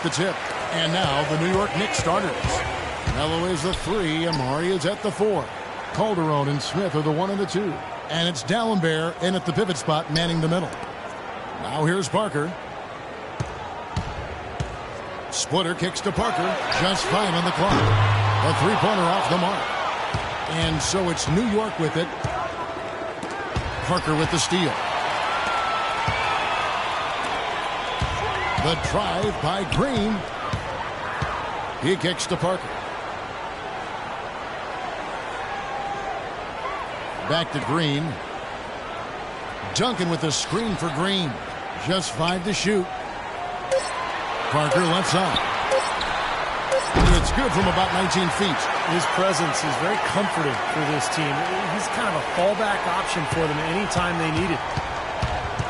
the tip. And now the New York Knicks starters. Melo is the 3, Amari is at the 4. Calderon and Smith are the 1 and the 2. And it's Dallenberg in at the pivot spot, manning the middle. Now here's Parker. Splitter kicks to Parker. Just 5 on the clock. A 3-pointer off the mark. And so it's New York with it. Parker with the steal. The drive by Green. He kicks to Parker. Back to Green. Duncan with the screen for Green. Just 5 to shoot. Parker left side. It's good from about 19 feet. His presence is very comforting for this team. He's kind of a fallback option for them anytime they need it.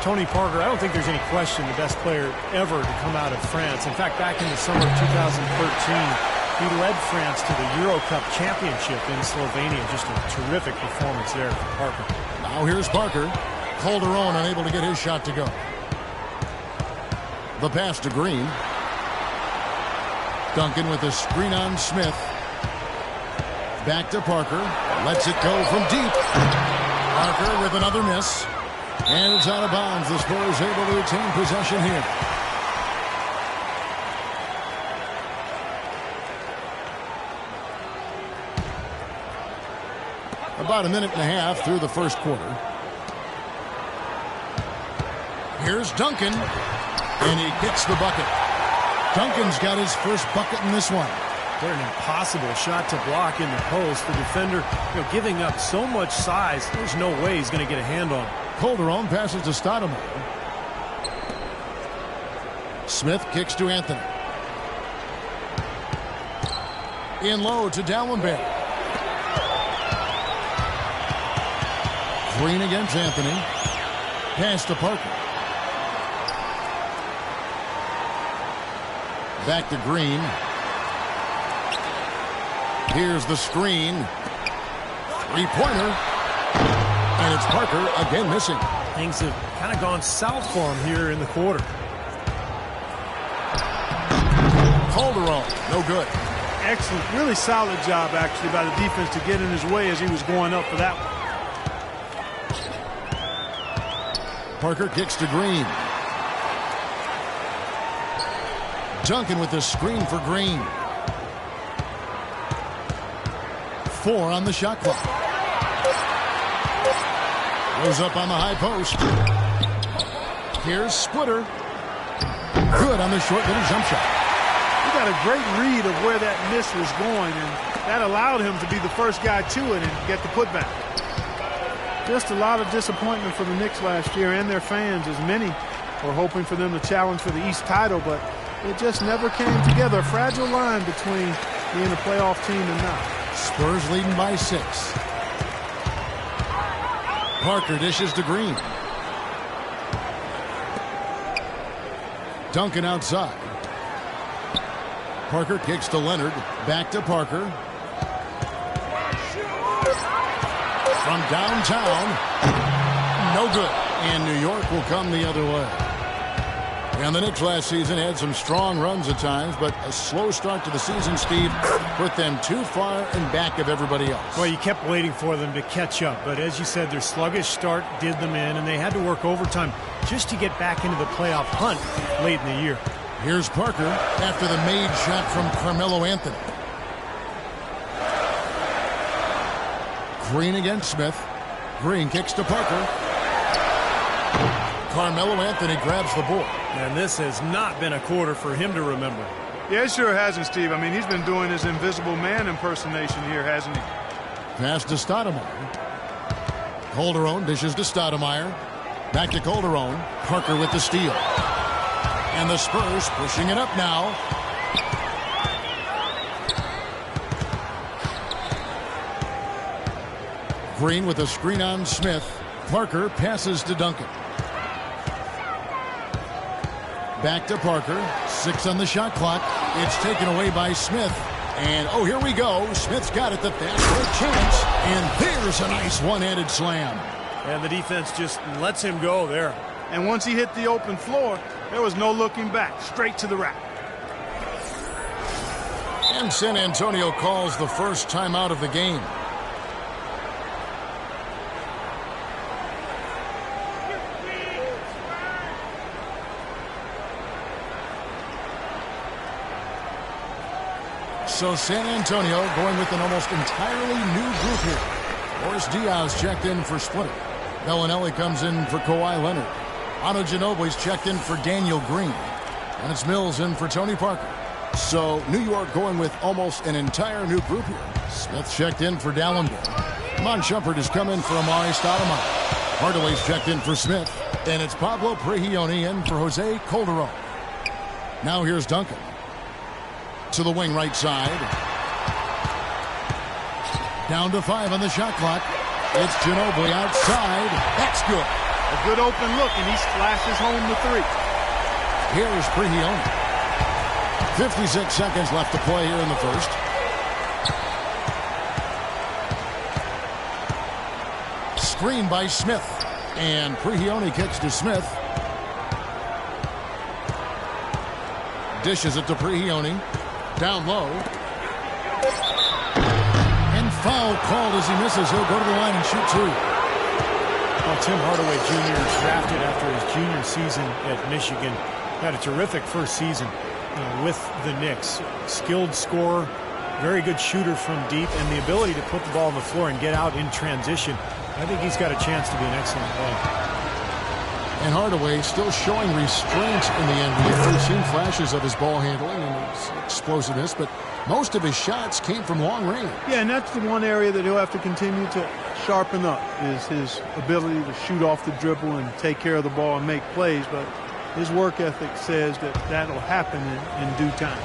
Tony Parker, I don't think there's any question the best player ever to come out of France. In fact, back in the summer of 2013, he led France to the Euro Cup championship in Slovenia. Just a terrific performance there for Parker. Now here's Parker. Calderon unable to get his shot to go. The pass to Green. Duncan with a screen on Smith. Back to Parker. Lets it go from deep. Parker with another miss. And it's out of bounds. The Spurs able to retain possession here. About a minute and a half through the first quarter. Here's Duncan. And he gets the bucket. Duncan's got his first bucket in this one. What an impossible shot to block in the post. The defender, giving up so much size, there's no way he's going to get a hand on it. Calderon passes to Stoudemire. Smith kicks to Anthony. In low to Dallenberg. Green against Anthony. Pass to Parker. Back to Green. Here's the screen. 3-pointer. And it's Parker again missing. Things have kind of gone south for him here in the quarter. Calderon, no good. Excellent, really solid job actually by the defense to get in his way as he was going up for that one. Parker kicks to Green. Duncan with the screen for Green. 4 on the shot clock. Goes up on the high post. Here's Splitter. Good on the short little jump shot. He got a great read of where that miss was going, and that allowed him to be the first guy to it and get the putback. Just a lot of disappointment for the Knicks last year and their fans, as many were hoping for them to challenge for the East title, but it just never came together. A fragile line between being a playoff team and not. Spurs leading by 6. Parker dishes to Green. Duncan outside. Parker kicks to Leonard. Back to Parker. From downtown. No good. And New York will come the other way. And the Knicks last season had some strong runs at times, but a slow start to the season, Steve, put them too far in back of everybody else. Well, you kept waiting for them to catch up, but as you said, their sluggish start did them in, and they had to work overtime just to get back into the playoff hunt late in the year. Here's Parker after the made shot from Carmelo Anthony. Green against Smith. Green kicks to Parker. Carmelo Anthony grabs the board. And this has not been a quarter for him to remember. Yeah, it sure hasn't, Steve. I mean, he's been doing his invisible man impersonation here, hasn't he? Pass to Stoudemire. Calderon dishes to Stoudemire. Back to Calderon. Parker with the steal. And the Spurs pushing it up now. Green with a screen on Smith. Parker passes to Duncan. Back to Parker. 6 on the shot clock. It's taken away by Smith. And, oh, here we go. Smith's got it. The fast break chance. And there's a nice one-handed slam. And the defense just lets him go there. And once he hit the open floor, there was no looking back. Straight to the rack. And San Antonio calls the first timeout of the game. So San Antonio going with an almost entirely new group here. Boris Diaz checked in for Splitter. Bellinelli comes in for Kawhi Leonard. Ano Ginobili's checked in for Daniel Green. And it's Mills in for Tony Parker. So New York going with almost an entire new group here. Smith checked in for Dallenberg. Mon Shumpert has come in for Amari Stoudemire. Hardaway's checked in for Smith. And it's Pablo Prigioni in for Jose Calderon. Now here's Duncan. To the wing right side. Down to 5 on the shot clock. It's Ginobili outside. That's good. A good open look, and he splashes home the 3. Here's Prigioni. 56 seconds left to play here in the first. Screen by Smith. And Prigioni kicks to Smith. Dishes it to Prigioni. Down low. And foul called as he misses. He'll go to the line and shoot 2. Well, Tim Hardaway Jr. is drafted after his junior season at Michigan. Had a terrific first season with the Knicks. Skilled scorer, very good shooter from deep, and the ability to put the ball on the floor and get out in transition. I think he's got a chance to be an excellent player. And Hardaway still showing restraint in the NBA. We've seen flashes of his ball handling and his explosiveness, but most of his shots came from long range. Yeah, and that's the one area that he'll have to continue to sharpen up, is his ability to shoot off the dribble and take care of the ball and make plays. But his work ethic says that that'll happen in due time.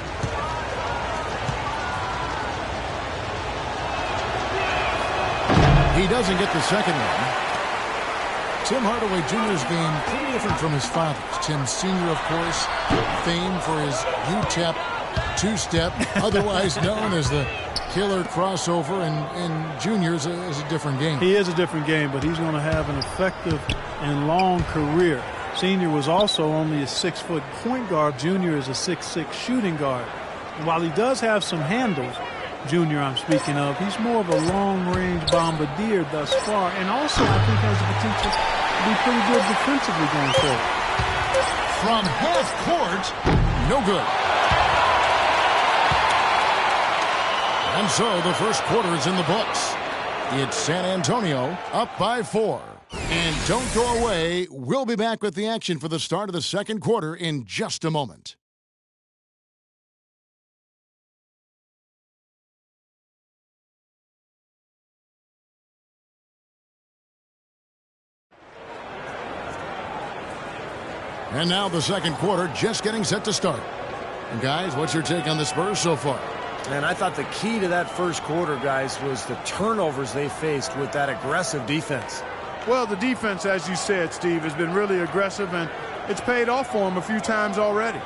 He doesn't get the second one. Tim Hardaway Jr.'s game pretty different from his father's. Tim Sr., of course, famed for his UTEP two-step, otherwise known as the killer crossover, and Jr. is a different game. He is a different game, but he's going to have an effective and long career. Senior was also only a 6-foot point guard. Junior is a 6'6" shooting guard. And while he does have some handles, Junior I'm speaking of, he's more of a long-range bombardier thus far, and also I think has the potential to be pretty good defensively going forward. From half court, no good. And so the first quarter is in the books. It's San Antonio up by 4. And don't go away. We'll be back with the action for the start of the second quarter in just a moment. And now the second quarter just getting set to start. And guys, what's your take on the Spurs so far? And I thought the key to that first quarter, guys, was the turnovers they faced with that aggressive defense. Well, the defense, as you said, Steve, has been really aggressive, and it's paid off for them a few times already.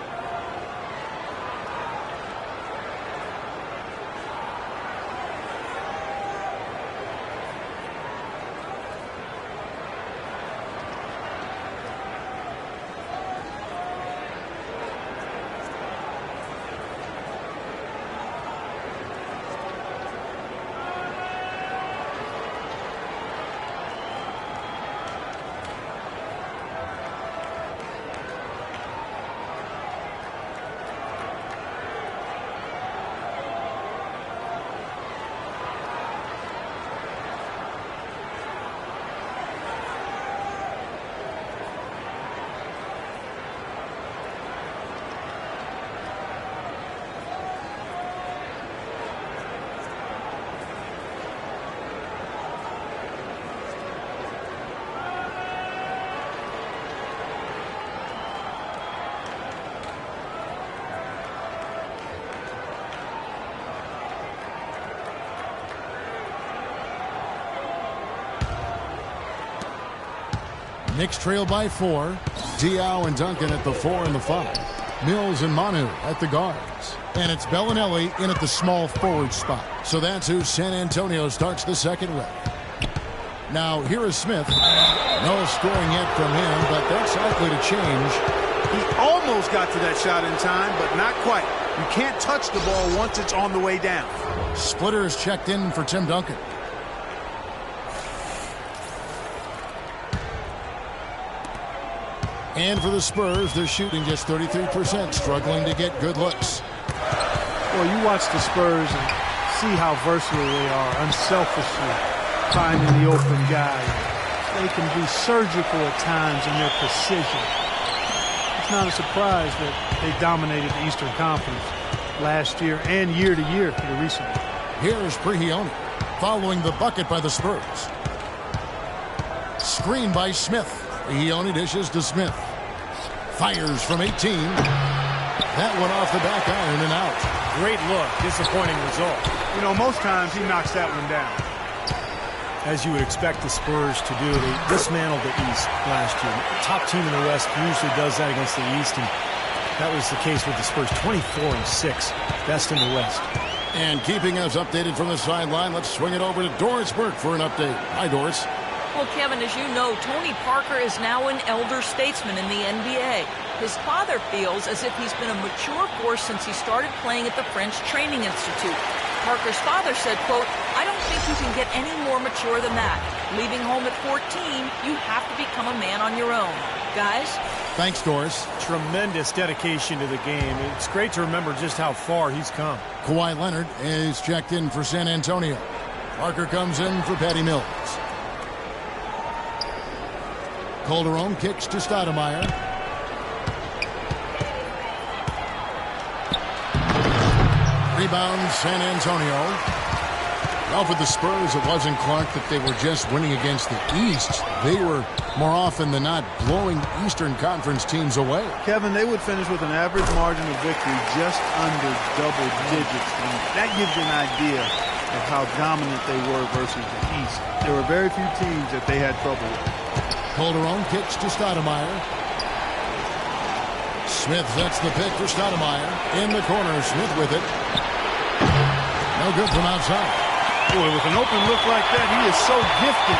Knicks trail by 4. Diaw and Duncan at the 4 and the 5. Mills and Manu at the guards. And it's Bellinelli in at the small forward spot. So that's who San Antonio starts the second with. Now here is Smith. No scoring yet from him, but that's likely to change He almost got to that shot in time, but not quite. You can't touch the ball once it's on the way down. Splitter is checked in for Tim Duncan. And for the Spurs, they're shooting just 33%, struggling to get good looks. Well, you watch the Spurs and see how versatile they are, unselfishly finding the open guy. They can be surgical at times in their precision. It's not a surprise that they dominated the Eastern Conference last year and year to year here recently. Here's Prigioni following the bucket by the Spurs. Screen by Smith. Prigioni dishes to Smith. Fires from 18. That one off the back iron and out. Great look. Disappointing result. You know, most times he knocks that one down. As you would expect the Spurs to do, they dismantled the East last year. The top team in the West usually does that against the East, and that was the case with the Spurs. 24-6, best in the West. And keeping us updated from the sideline, let's swing it over to Doris Burke for an update. Hi, Doris. Well, Kevin, as you know, Tony Parker is now an elder statesman in the NBA. His father feels as if he's been a mature force since he started playing at the French Training Institute. Parker's father said, quote, "I don't think you can get any more mature than that. Leaving home at 14, you have to become a man on your own." Guys? Thanks, Doris. Tremendous dedication to the game. It's great to remember just how far he's come. Kawhi Leonard is checked in for San Antonio. Parker comes in for Patty Mills. Calderon kicks to Stoudemire. Rebound, San Antonio. Well, for the Spurs, it wasn't, Clark, that they were just winning against the East. They were, more often than not, blowing Eastern Conference teams away. Kevin, they would finish with an average margin of victory just under double digits. And that gives you an idea of how dominant they were versus the East. There were very few teams that they had trouble with. Calderon kicks to Stoudemire. Smith sets the pick for Stoudemire. In the corner, Smith with it. No good from outside. Boy, with an open look like that, he is so gifted.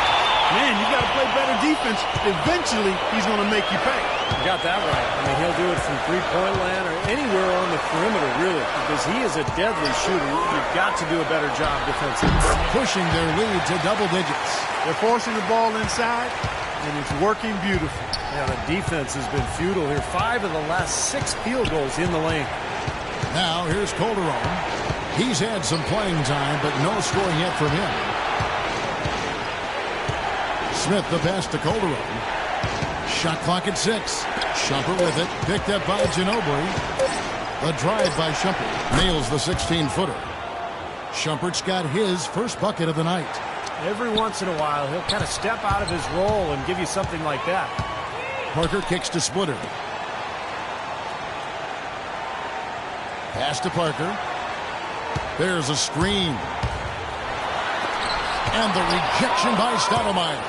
Man, you got to play better defense. Eventually, he's going to make you pay. You got that right. I mean, he'll do it from three-point land or anywhere on the perimeter, really, because he is a deadly shooter. You've got to do a better job defensively. Pushing their lead to double digits. They're forcing the ball inside, and it's working beautifully. Yeah, the defense has been futile here. 5 of the last 6 field goals in the lane. Now, here's Calderon. He's had some playing time, but no scoring yet from him. Smith the pass to Calderon. Shot clock at 6. Shumpert with it. Picked up by Ginobili. The drive by Shumpert. Nails the 16-footer. Shumpert's got his first bucket of the night. Every once in a while, he'll kind of step out of his role and give you something like that. Parker kicks to Splitter. Pass to Parker. There's a screen. And the rejection by Stoudemire.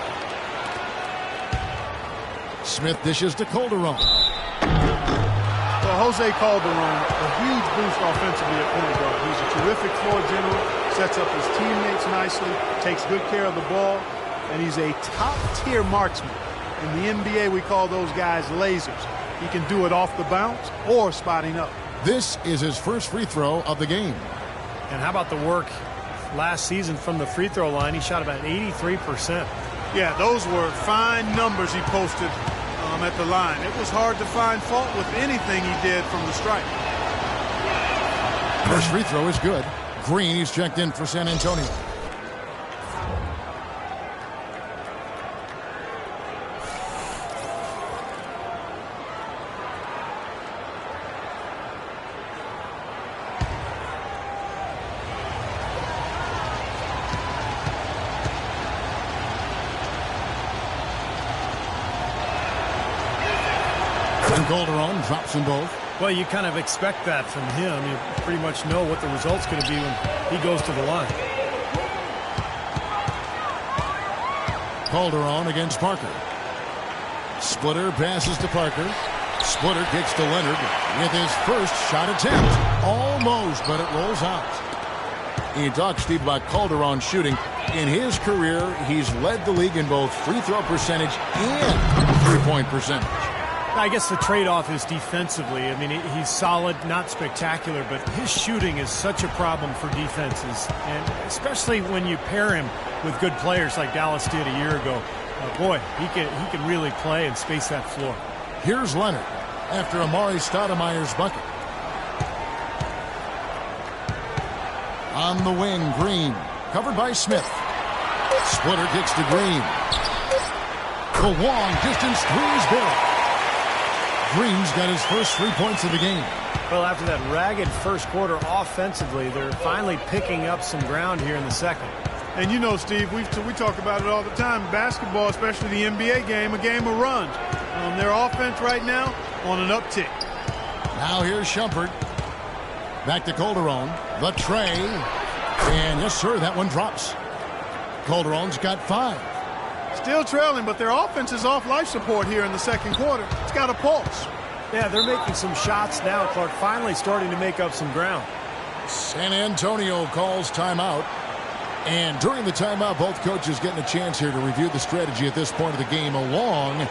Smith dishes to Calderon. Well, Jose Calderon, a huge boost offensively at point guard. He's a terrific floor general, sets up his teammates nicely, takes good care of the ball, and he's a top-tier marksman. In the NBA, we call those guys lasers. He can do it off the bounce or spotting up. This is his first free throw of the game. And how about the work last season from the free throw line? He shot about 83%. Yeah, those were fine numbers he posted at the line. It was hard to find fault with anything he did from the stripe. First free throw is good. Green, he's checked in for San Antonio. Calderon drops them both. Well, you kind of expect that from him. You pretty much know what the result's going to be when he goes to the line. Calderon against Parker. Splitter passes to Parker. Splitter kicks to Leonard with his first shot attempt. Almost, but it rolls out. He talked, Steve, about Calderon shooting. In his career, he's led the league in both free throw percentage and three-point percentage. I guess the trade-off is defensively. I mean, he's solid, not spectacular, but his shooting is such a problem for defenses, and especially when you pair him with good players like Dallas did a year ago. Boy, he can really play and space that floor. Here's Leonard after Amari Stoudemire's bucket. On the wing, Green, covered by Smith. Splitter kicks to Green. The long distance three is good. Green's got his first 3 points of the game. Well, after that ragged first quarter offensively, they're finally picking up some ground here in the second. And you know, Steve, we talk about it all the time. Basketball, especially the NBA game, a game of runs. Their offense right now on an uptick. Now here's Shumpert. Back to Calderon. The tray. And yes, sir, that one drops. Calderon's got 5. Still trailing, but their offense is off life support here in the second quarter. It's got a pulse. Yeah, they're making some shots now. Clark finally starting to make up some ground. San Antonio calls timeout. And during the timeout, both coaches getting a chance here to review the strategy at this point of the game along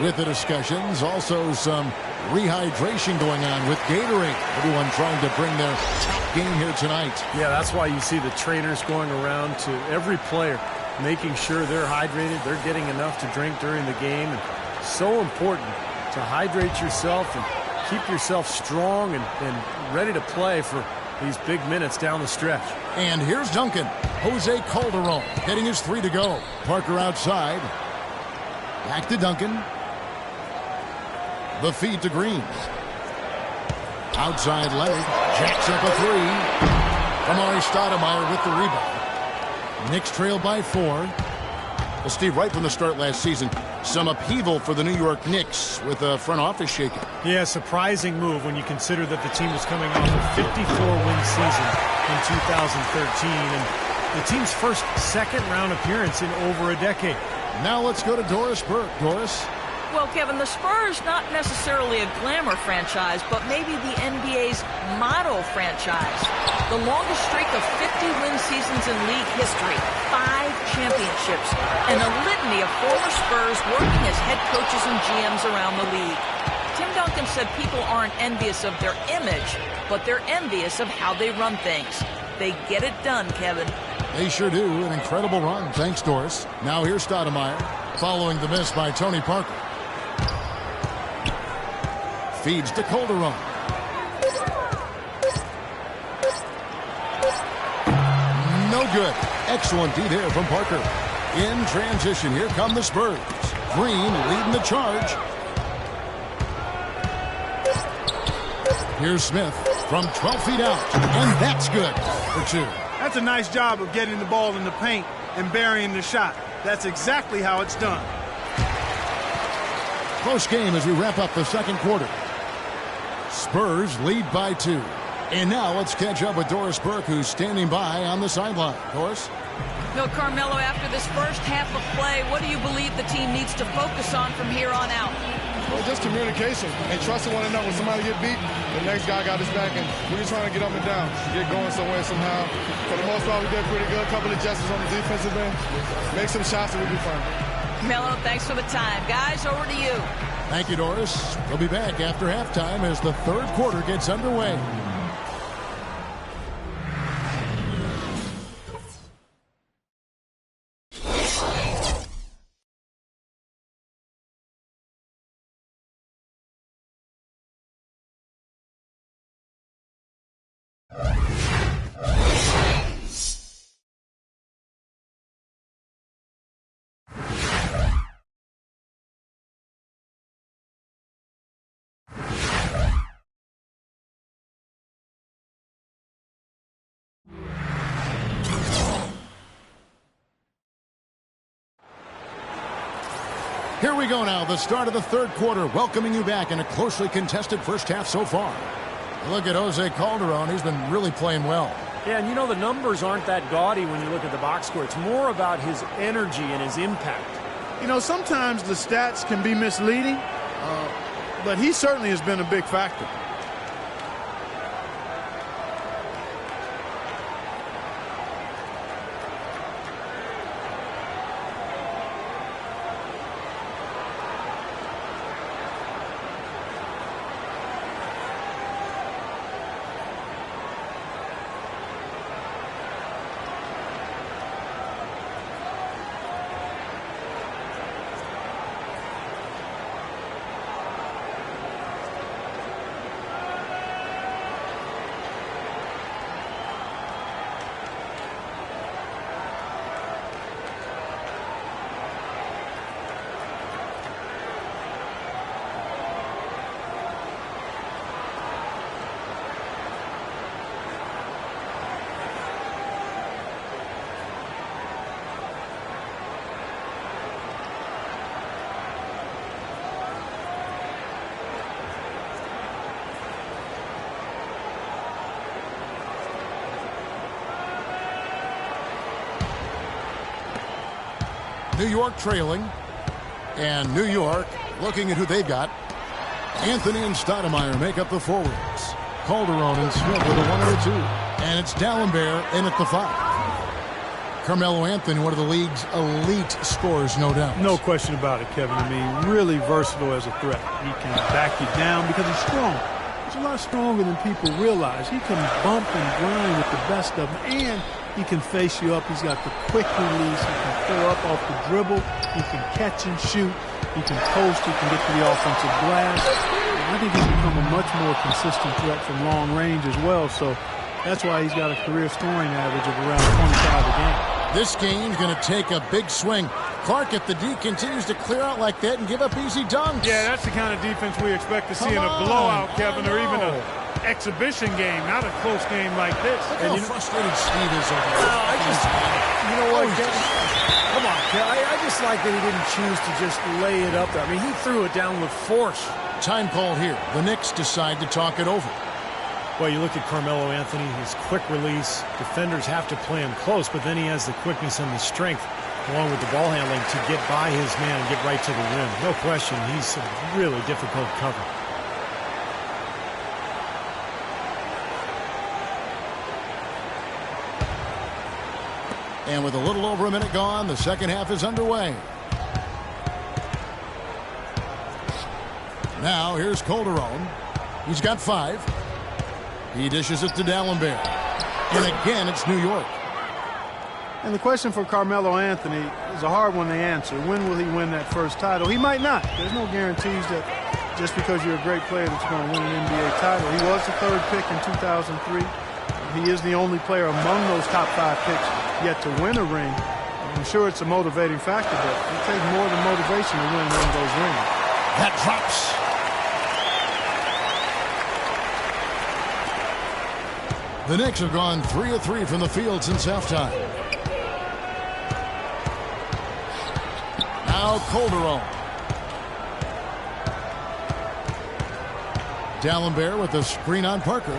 with the discussions. Also some rehydration going on with Gatorade. Everyone trying to bring their top game here tonight. Yeah, that's why you see the trainers going around to every player, making sure they're hydrated, they're getting enough to drink during the game. And so important to hydrate yourself and keep yourself strong and ready to play for these big minutes down the stretch. And here's Duncan. Jose Calderon getting his 3 to go. Parker outside. Back to Duncan. The feed to Green. Outside Leonard. Jacks up a 3. Amari Stoudemire with the rebound. Knicks trail by 4. Well, Steve, right from the start last season, some upheaval for the New York Knicks with a front office shaking. Yeah, surprising move when you consider that the team was coming off a 54-win season in 2013 and the team's first second-round appearance in over a decade. Now let's go to Doris Burke. Doris? Well, Kevin, the Spurs, not necessarily a glamour franchise, but maybe the NBA's model franchise. The longest streak of 50-win seasons in league history, 5 championships, and a litany of former Spurs working as head coaches and GMs around the league. Tim Duncan said people aren't envious of their image, but they're envious of how they run things. They get it done, Kevin. They sure do. An incredible run. Thanks, Doris. Now here's Stoudemire, following the miss by Tony Parker. Feeds to Calderon. No good. Excellent D there from Parker. In transition, here come the Spurs. Green leading the charge. Here's Smith from 12 feet out. And that's good for 2. That's a nice job of getting the ball in the paint and burying the shot. That's exactly how it's done. Close game as we wrap up the second quarter. Spurs lead by 2. And now let's catch up with Doris Burke, who's standing by on the sideline. Doris? No, Carmelo, after this first half of play, what do you believe the team needs to focus on from here on out? Well, just communication and trusting one another. When somebody get beat, the next guy got his back, and we're just trying to get up and down, get going somewhere somehow. For the most part, we did pretty good. A couple of adjustments on the defensive end. Make some shots and we'll be fine. Melo, thanks for the time. Guys, over to you. Thank you, Doris. We'll be back after halftime as the third quarter gets underway. Here we go now, the start of the third quarter, welcoming you back in a closely contested first half so far. Look at Jose Calderon. He's been really playing well. Yeah, and you know the numbers aren't that gaudy when you look at the box score. It's more about his energy and his impact. You know, sometimes the stats can be misleading, but he certainly has been a big factor. New York trailing. And New York looking at who they've got. Anthony and Stoudemire make up the forwards. Calderon and Smith with a 1 and a 2. And it's D'Alembert in at the 5. Carmelo Anthony, one of the league's elite scorers, no doubt. No question about it, Kevin. I mean, really versatile as a threat. He can back you down because he's strong. He's a lot stronger than people realize. He can bump and grind with the best of them, and he can face you up. He's got the quick release. He can throw up off the dribble. He can catch and shoot. He can post. He can get to the offensive glass. And I think he's become a much more consistent threat from long range as well. So that's why he's got a career scoring average of around 25 a game. This game's going to take a big swing. Clark at the D continues to clear out like that and give up easy dunks. Yeah, that's the kind of defense we expect to see in a blowout, Kevin, or even an exhibition game, not a close game like this. Look how frustrated Steve is over there. You know what, Kevin? Come on, Kevin. I just like that he didn't choose to just lay it up there. I mean, he threw it down with force. Time called here. The Knicks decide to talk it over. Well, you look at Carmelo Anthony, his quick release. Defenders have to play him close, but then he has the quickness and the strength, along with the ball handling, to get by his man and get right to the rim. No question, he's a really difficult cover. And with a little over a minute gone, the second half is underway. Now, here's Calderon. He's got 5. He dishes it to D'Alembert. And again, it's New York. And the question for Carmelo Anthony is a hard one to answer. When will he win that first title? He might not. There's no guarantees that just because you're a great player that you're going to win an NBA title. He was the 3rd pick in 2003. He is the only player among those top 5 picks yet to win a ring. I'm sure it's a motivating factor, but it takes more than motivation to win one of those rings. That drops. The Knicks have gone 3 of 3 from the field since halftime. Now Calderon. D'Alembert with the screen on Parker.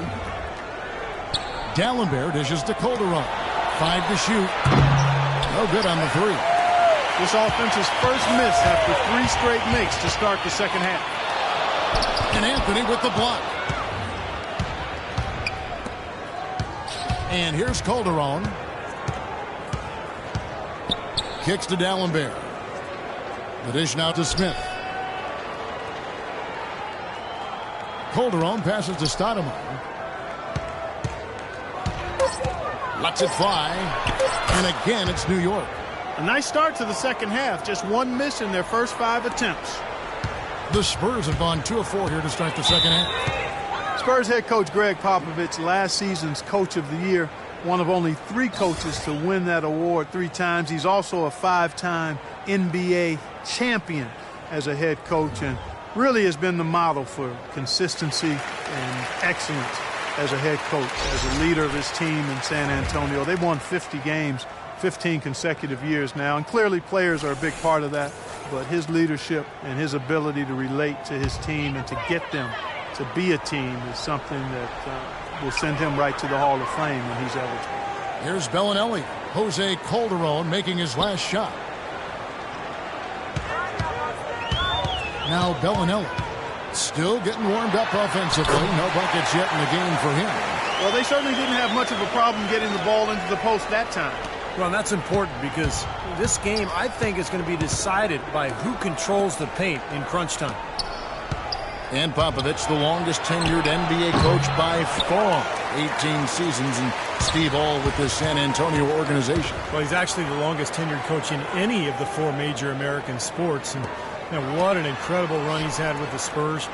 D'Alembert dishes to Calderon. 5 to shoot. No good on the 3. This offense's first miss after 3 straight makes to start the second half. And Anthony with the block. And here's Calderon. Kicks to D'Alembert. The dish now to Smith. Calderon passes to Stoudemire. Lets it fly. And again, it's New York. A nice start to the second half. Just 1 miss in their first 5 attempts. The Spurs have gone 2 of 4 here to start the second half. Spurs head coach Greg Popovich, last season's coach of the year, one of only 3 coaches to win that award 3 times. He's also a 5-time NBA champion as a head coach and really has been the model for consistency and excellence as a head coach, as a leader of his team in San Antonio. They've won 50 games, 15 consecutive years now, and clearly players are a big part of that, but his leadership and his ability to relate to his team and to get them to be a team is something that will send him right to the Hall of Fame when he's eligible. Here's Bellinelli. Jose Calderon making his last shot. Now Bellinelli still getting warmed up offensively. No buckets yet in the game for him. Well, they certainly didn't have much of a problem getting the ball into the post that time. Well, that's important because this game, I think, is going to be decided by who controls the paint in crunch time. And Popovich, the longest tenured NBA coach by far, 18 seasons, and Steve All with this San Antonio organization. Well, he's actually the longest tenured coach in any of the 4 major American sports. And what an incredible run he's had with the Spurs,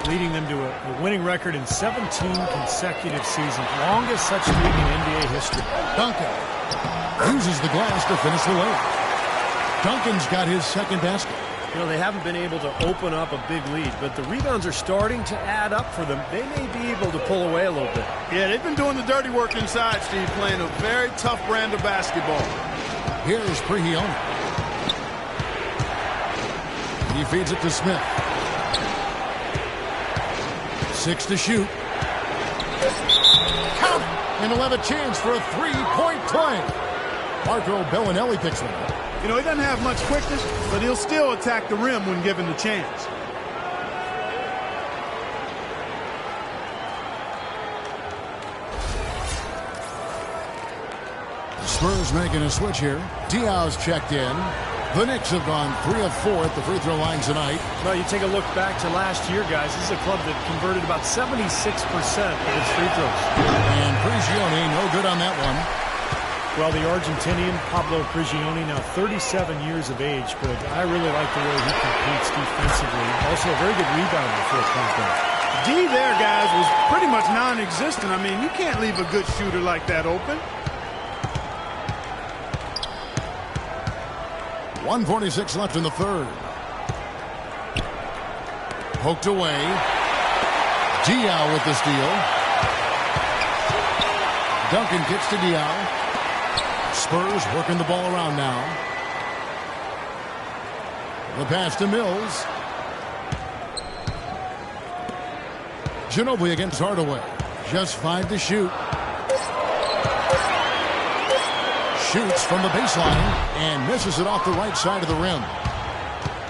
leading them to a winning record in 17 consecutive seasons. Longest such streak in NBA history. Duncan uses the glass to finish the layup. Duncan's got his second basket. You know, they haven't been able to open up a big lead, but the rebounds are starting to add up for them. They may be able to pull away a little bit. Yeah, they've been doing the dirty work inside, Steve, playing a very tough brand of basketball. Here's Prigioni. He feeds it to Smith. 6 to shoot. Count it! And he'll have a chance for a 3-point play. Marco Bellinelli picks them up. You know, he doesn't have much quickness, but he'll still attack the rim when given the chance. Spurs making a switch here. Diaw's checked in. The Knicks have gone 3 of 4 at the free throw line tonight. Well, you take a look back to last year, guys. This is a club that converted about 76% of its free throws. And Prigioni, no good on that one. Well, the Argentinian, Pablo Prigioni, now 37 years of age, but I really like the way he competes defensively. Also a very good rebounder for a point guard. D there, guys, was pretty much non-existent. I mean, you can't leave a good shooter like that open. 1:46 left in the third. Poked away. Diaw with the steal. Duncan kicks to Diaw. Spurs working the ball around now. The pass to Mills. Ginobili against Hardaway. Just 5 to shoot. Shoots from the baseline and misses it off the right side of the rim.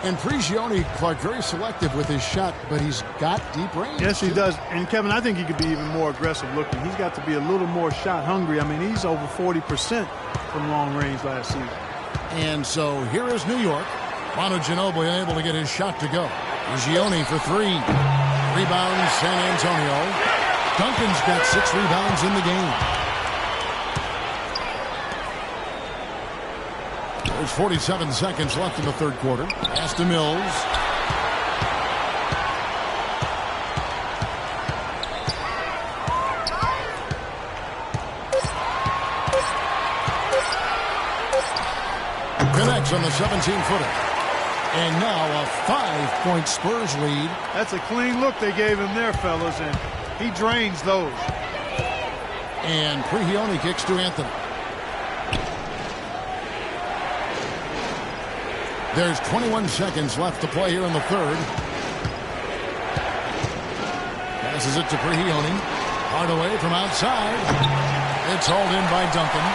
And Prigioni, Clark, very selective with his shot, but he's got deep range. Yes, he does. And, Kevin, I think he could be even more aggressive looking. He's got to be a little more shot hungry. I mean, he's over 40% from long range last season. And so here is New York. Manu Ginobili unable to get his shot to go. Prigioni for 3. Rebound San Antonio. Duncan's got 6 rebounds in the game. There's 47 seconds left in the third quarter. Pass to Mills. Connects on the 17-footer. And now a 5-point Spurs lead. That's a clean look they gave him there, fellas, and he drains those. And Prigioni kicks to Anthony. There's 21 seconds left to play here in the third. Passes it to Prigioni. Hardaway from outside. It's hauled in by Duncan.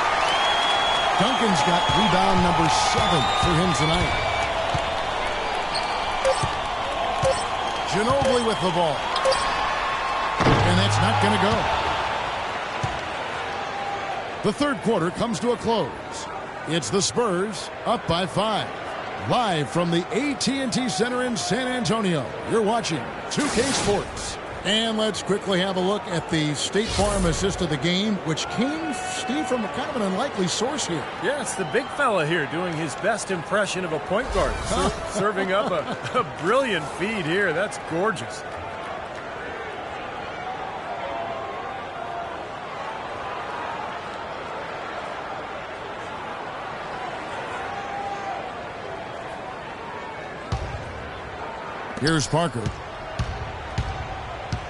Duncan's got rebound number 7 for him tonight. Ginobili with the ball. And that's not going to go. The third quarter comes to a close. It's the Spurs up by 5. Live from the AT&T Center in San Antonio, you're watching 2K Sports. And let's quickly have a look at the State Farm assist of the game, which came, Steve, from kind of an unlikely source here. Yeah, it's the big fella here doing his best impression of a point guard. Serving up a brilliant feed here. That's gorgeous. Here's Parker.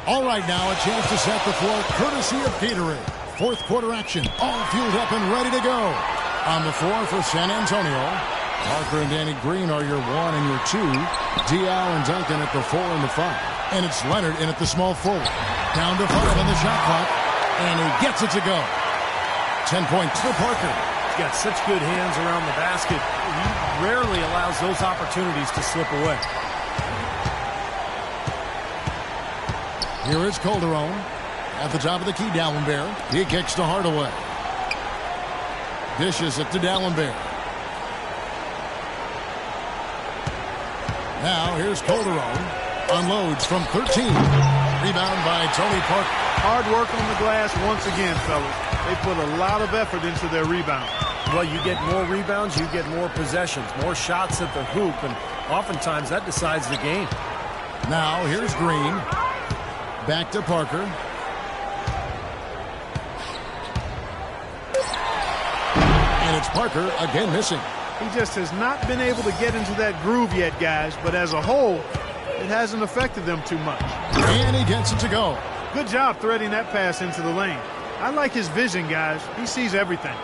All right, now a chance to set the floor courtesy of Gatorade. Fourth quarter action, all fueled up and ready to go. On the floor for San Antonio, Parker and Danny Green are your 1 and your 2. Diaw and Duncan at the 4 and the 5. And it's Leonard in at the small forward. Down to 5 on the shot clock. And he gets it to go. 10 points for Parker. He's got such good hands around the basket. He rarely allows those opportunities to slip away. Here is Calderon at the top of the key. Dallenberg. He kicks to Hardaway. Dishes it to Dallenberg. Now here's Calderon. Unloads from 13. Rebound by Tony Parker. Hard work on the glass once again, fellas. They put a lot of effort into their rebound. Well, you get more rebounds, you get more possessions, more shots at the hoop, and oftentimes that decides the game. Now here's Green. Back to Parker. And it's Parker again missing. He just has not been able to get into that groove yet, guys, but as a whole, it hasn't affected them too much. And he gets it to go. Good job threading that pass into the lane. I like his vision, guys. He sees everything.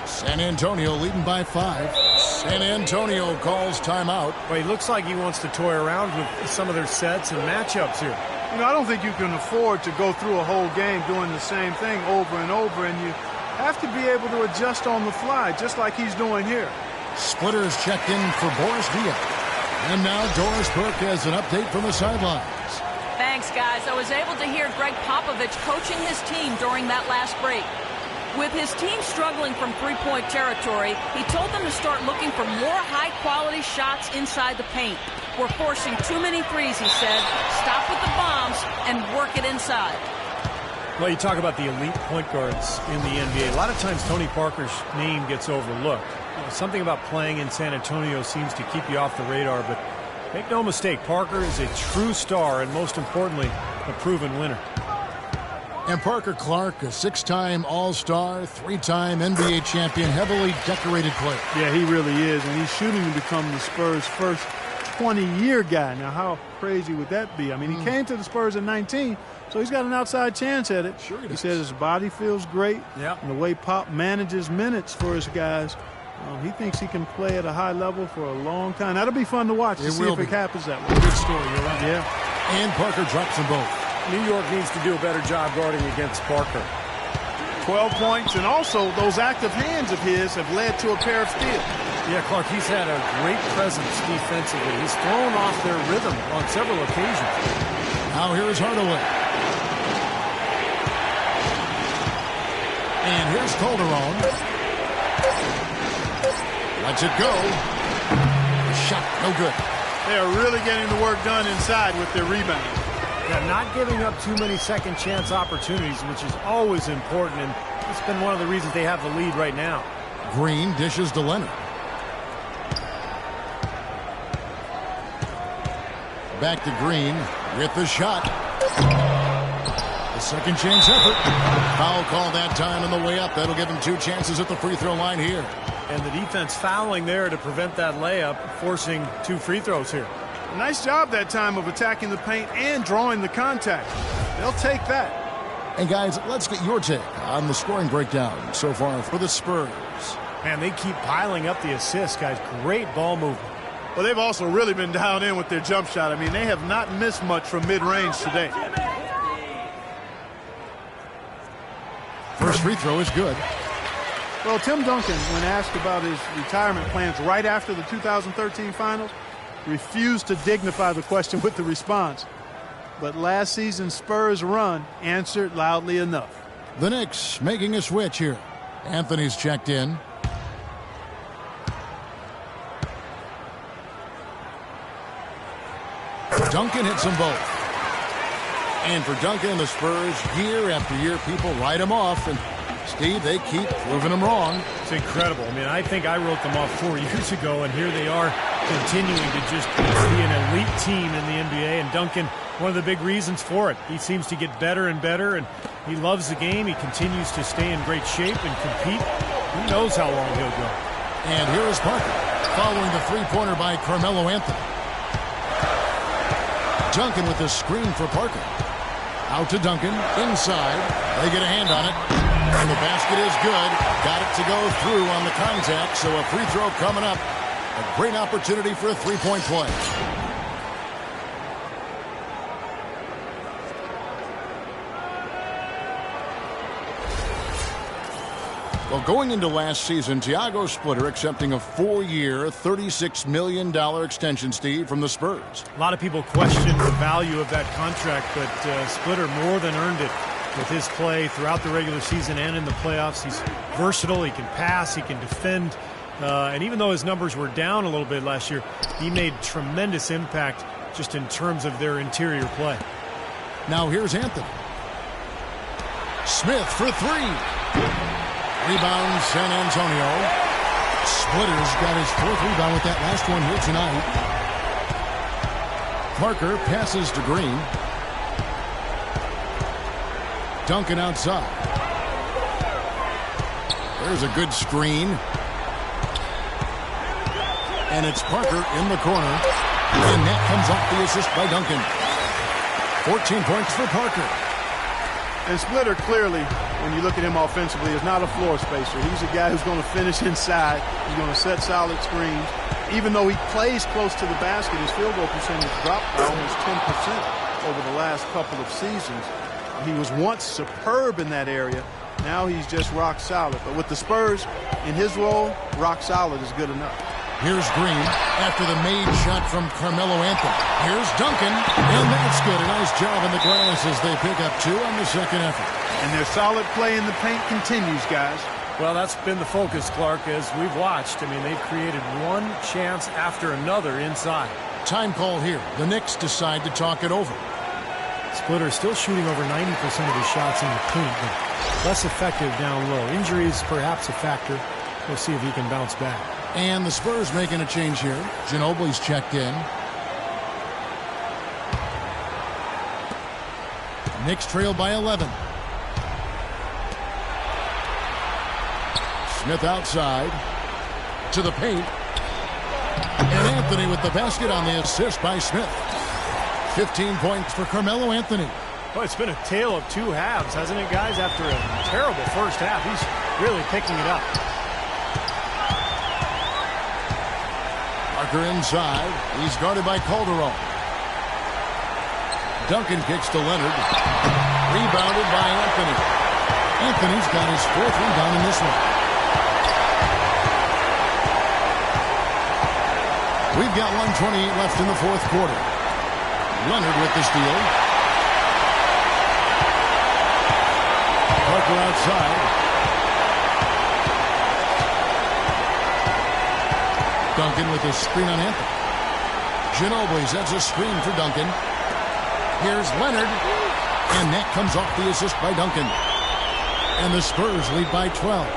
San Antonio leading by 5. San Antonio calls timeout. Well, he looks like he wants to toy around with some of their sets and matchups here. You know, I don't think you can afford to go through a whole game doing the same thing over and over, and you have to be able to adjust on the fly, just like he's doing here. Splitters checked in for Boris Diaw. And now Doris Burke has an update from the sidelines. Thanks, guys. I was able to hear Greg Popovich coaching his team during that last break. With his team struggling from three-point territory, he told them to start looking for more high-quality shots inside the paint. We're forcing too many threes, he said. Stop with the bombs and work it inside. Well, you talk about the elite point guards in the NBA. A lot of times Tony Parker's name gets overlooked. Something about playing in San Antonio seems to keep you off the radar, but make no mistake, Parker is a true star and, most importantly, a proven winner. And Parker Clark, a six-time All-Star, three-time NBA champion, heavily decorated player. Yeah, he really is, and he's shooting to become the Spurs' first 20-year guy. Now, how crazy would that be? I mean, he came to the Spurs at 19, so he's got an outside chance at it. Sure he says his body feels great, and the way Pop manages minutes for his guys, he thinks he can play at a high level for a long time. That'll be fun to watch to see if it happens that way. Good story, you're right. Yeah. And Parker drops them both. New York needs to do a better job guarding against Parker. 12 points, and also those active hands of his have led to a pair of steals. Yeah, Clark, he's had a great presence defensively. He's thrown off their rhythm on several occasions. Now here is Hardaway. And here's Calderon. Lets it go. The shot, no good. They are really getting the work done inside with their rebound. Yeah, not giving up too many second chance opportunities, which is always important, and it's been one of the reasons they have the lead right now. Green dishes to Leonard. Back to Green with the shot. The second chance effort. Foul call that time on the way up. That'll give him two chances at the free throw line here. And the defense fouling there to prevent that layup, forcing two free throws here. Nice job that time of attacking the paint and drawing the contact. They'll take that. And guys, let's get your take on the scoring breakdown so far for the Spurs. Man, they keep piling up the assists, guys. Great ball movement. Well, they've also really been dialed in with their jump shot. I mean, they have not missed much from mid-range today. First free throw is good. Well, Tim Duncan, when asked about his retirement plans right after the 2013 finals, refused to dignify the question with the response. But last season's Spurs run answered loudly enough. The Knicks making a switch here. Anthony's checked in. Duncan hits them both. And for Duncan and the Spurs, year after year, people write them off. And Steve, they keep proving them wrong. It's incredible. I mean, I think I wrote them off 4 years ago, and here they are continuing to just be an elite team in the NBA. And Duncan, one of the big reasons for it. He seems to get better and better, and he loves the game. He continues to stay in great shape and compete. Who knows how long he'll go. And here is Parker, following the three-pointer by Carmelo Anthony. Duncan with the screen for Parker. Out to Duncan, inside. They get a hand on it. And the basket is good. Got it to go through on the contact, so a free throw coming up. A great opportunity for a three-point play. Well, going into last season, Thiago Splitter accepting a 4-year, $36 million extension, Steve, from the Spurs. A lot of people question the value of that contract, but Splitter more than earned it with his play throughout the regular season and in the playoffs. He's versatile. He can pass. He can defend. And even though his numbers were down a little bit last year, he made tremendous impact just in terms of their interior play. Now here's Anthony. Smith for three. Rebound San Antonio. Splitter's got his fourth rebound with that last one here tonight. Parker passes to Green. Duncan outside. There's a good screen. And it's Parker in the corner. And that comes off the assist by Duncan. 14 points for Parker. And Splitter clearly, when you look at him offensively, is not a floor spacer. He's a guy who's going to finish inside. He's going to set solid screens. Even though he plays close to the basket, his field goal percentage dropped by almost 10% over the last couple of seasons. He was once superb in that area, Now he's just rock solid. But with the Spurs in his role, rock solid is good enough. Here's Green after the made shot from Carmelo Anthony. Here's Duncan, and that's good. A nice job in the glass as they pick up 2 on the second effort. And their solid play in the paint continues, guys. Well, that's been the focus, Clark, as we've watched. I mean, they've created one chance after another inside. Time call here. The Knicks decide to talk it over. Splitter still shooting over 90% of his shots in the paint, but less effective down low. Injuries perhaps a factor. We'll see if he can bounce back. And the Spurs making a change here. Ginobili's checked in. Knicks trail by 11. Smith outside to the paint. And Anthony with the basket on the assist by Smith. 15 points for Carmelo Anthony. Well, it's been a tale of 2 halves, hasn't it, guys? After a terrible first half, he's really picking it up. Parker inside. He's guarded by Calderon. Duncan kicks to Leonard. Rebounded by Anthony. Anthony's got his 4th rebound in this one. We've got 1:28 left in the 4th quarter. Leonard with the steal. Parker outside. Duncan with a screen on Anthony. Ginobili sets a screen for Duncan. Here's Leonard. And that comes off the assist by Duncan. And the Spurs lead by 12.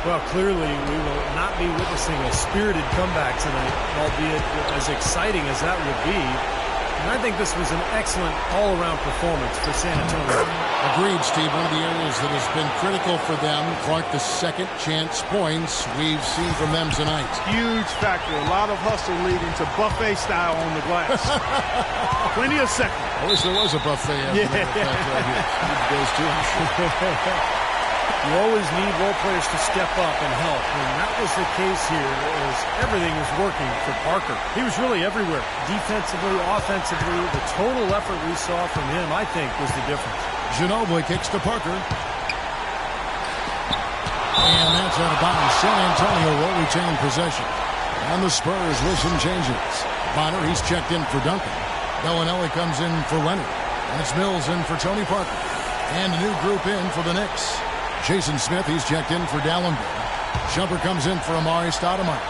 Well, clearly we will not be witnessing a spirited comeback tonight, albeit as exciting as that would be. And I think this was an excellent all-around performance for San Antonio. Agreed, Steve. One of the areas that has been critical for them, Clark, the second chance points we've seen from them tonight. Huge factor. A lot of hustle leading to buffet style on the glass. Plenty of seconds. I wish there was a buffet after that right here. Those two. You always need role players to step up and help, and that was the case here as everything was working for Parker. He was really everywhere. Defensively, offensively, the total effort we saw from him, I think, was the difference. Ginobili kicks to Parker. And that's out of bounds. San Antonio will retain possession. And the Spurs with some changes. Bonner, he's checked in for Duncan. Bellinelli comes in for Leonard. And it's Mills in for Tony Parker. And a new group in for the Knicks. Jason Smith, he's checked in for Dallenberg. Shumpert comes in for Amari Stoudemire.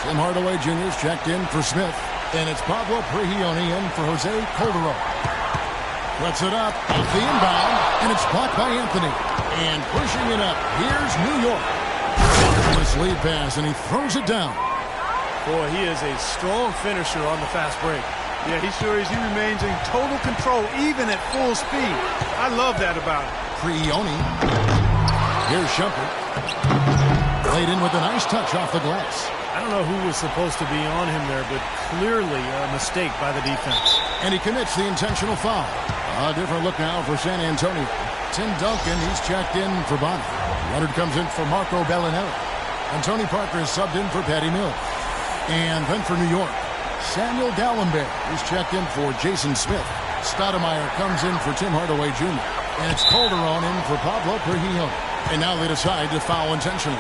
Tim Hardaway Jr. is checked in for Smith. And it's Pablo Prigioni in for Jose Calderon. Puts it up, off the inbound, and it's blocked by Anthony. And pushing it up, here's New York. This lead pass, and he throws it down. Boy, he is a strong finisher on the fast break. Yeah, he sure is. He remains in total control, even at full speed. I love that about him. Prigioni. Here's Shumpert. Played in with a nice touch off the glass. I don't know who was supposed to be on him there, but clearly a mistake by the defense. And he commits the intentional foul. A different look now for San Antonio. Tim Duncan, he's checked in for Bonner. Leonard comes in for Marco Bellinelli. And Tony Parker is subbed in for Patty Mills. And then for New York, Samuel Dallenberg is checked in for Jason Smith. Stoudemire comes in for Tim Hardaway Jr. And it's Calderon in for Pablo Prigioni. And now they decide to foul intentionally.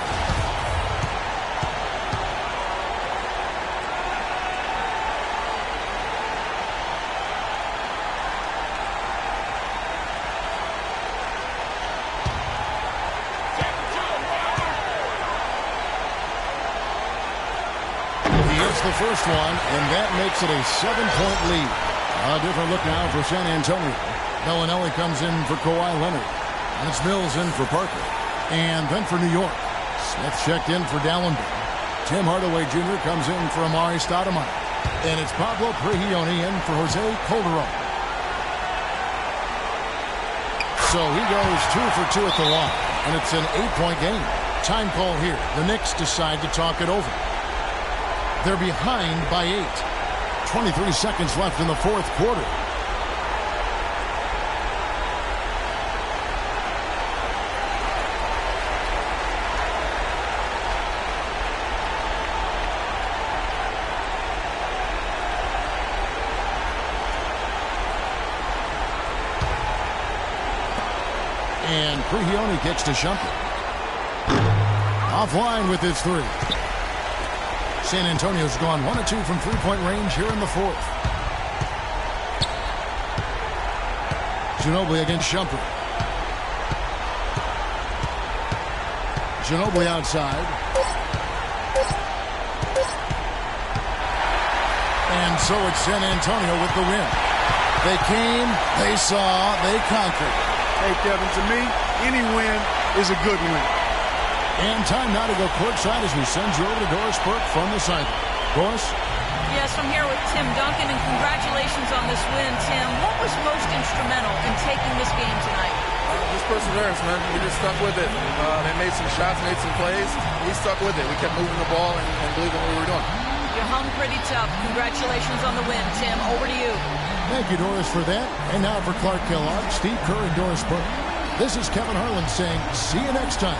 He hits the first one, and that makes it a 7-point lead. A different look now for San Antonio. Bellinelli comes in for Kawhi Leonard. And it's Mills in for Parker. And then for New York, Smith checked in for Dallenberg. Tim Hardaway Jr. comes in for Amari Stoudemire. And it's Pablo Prigioni in for Jose Calderon. So he goes 2 for 2 at the line. And it's an 8-point game. Time call here. The Knicks decide to talk it over. They're behind by 8. 23 seconds left in the 4th quarter. And Prigioni kicks to Shumpert. Offline with his three. San Antonio's gone 1 of 2 from three-point range here in the fourth. Ginobili against Shumpert. Ginobili outside. And so it's San Antonio with the win. They came, they saw, they conquered. Hey, Kevin, to me, any win is a good win. And time now to go courtside as we send you over to Doris Burke from the sideline. Doris? Yes, I'm here with Tim Duncan, and congratulations on this win, Tim. What was most instrumental in taking this game tonight? Just perseverance, man. We just stuck with it. They made some shots, made some plays. We stuck with it. We kept moving the ball and believing what we were doing. You hung pretty tough. Congratulations on the win, Tim. Over to you. Thank you, Doris, for that. And now for Clark Kellogg, Steve Kerr, and Doris Burke. This is Kevin Harlan saying, see you next time,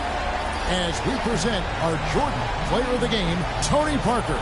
as we present our Jordan Player of the Game, Tony Parker.